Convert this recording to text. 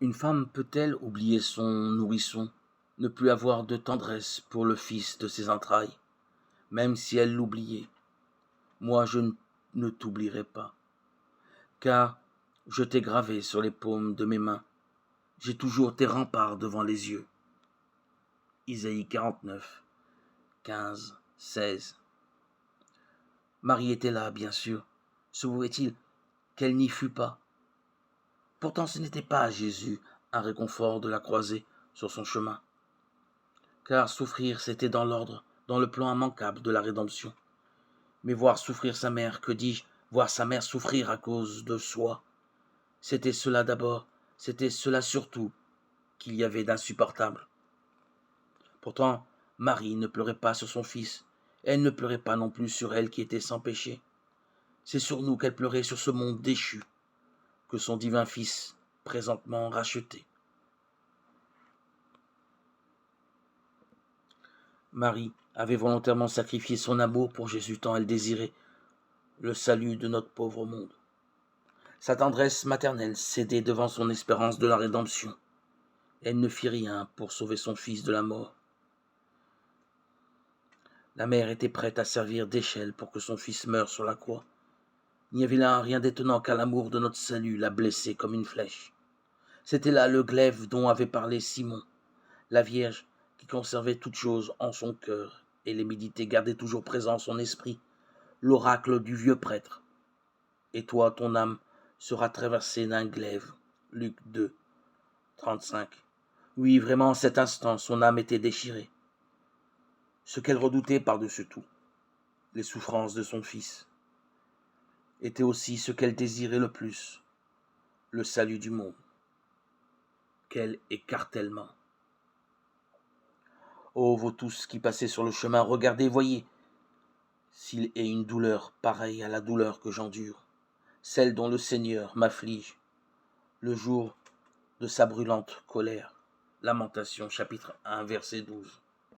Une femme peut-elle oublier son nourrisson, ne plus avoir de tendresse pour le fils de ses entrailles, même si elle l'oubliait? Moi ne t'oublierai pas, car je t'ai gravé sur les paumes de mes mains, j'ai toujours tes remparts devant les yeux. Isaïe 49, 15, 16. Marie était là, bien sûr. Se pouvait-il qu'elle n'y fût pas? Pourtant ce n'était pas à Jésus un réconfort de la croiser sur son chemin, car souffrir c'était dans l'ordre, dans le plan immanquable de la rédemption. Mais voir souffrir sa mère, que dis-je, voir sa mère souffrir à cause de soi, c'était cela d'abord, c'était cela surtout qu'il y avait d'insupportable. Pourtant, Marie ne pleurait pas sur son fils, elle ne pleurait pas non plus sur elle qui était sans péché. C'est sur nous qu'elle pleurait, sur ce monde déchu, que son divin Fils, présentement racheté. Marie avait volontairement sacrifié son amour pour Jésus tant elle désirait le salut de notre pauvre monde. Sa tendresse maternelle cédait devant son espérance de la rédemption. Elle ne fit rien pour sauver son fils de la mort. La mère était prête à servir d'échelle pour que son fils meure sur la croix. Il n'y avait là rien d'étonnant qu'à l'amour de notre salut la blessait comme une flèche. C'était là le glaive dont avait parlé Simon, la Vierge qui conservait toutes choses en son cœur et les méditait, gardait toujours présent son esprit, l'oracle du vieux prêtre. Et toi, ton âme sera traversée d'un glaive. Luc 2, 35. Oui, vraiment, en cet instant, son âme était déchirée. Ce qu'elle redoutait par-dessus tout, les souffrances de son fils, était aussi ce qu'elle désirait le plus, le salut du monde. Quel écartèlement! Oh, vous tous qui passez sur le chemin, regardez, voyez, s'il est une douleur pareille à la douleur que j'endure, celle dont le Seigneur m'afflige, le jour de sa brûlante colère. Lamentation chapitre 1 verset 12.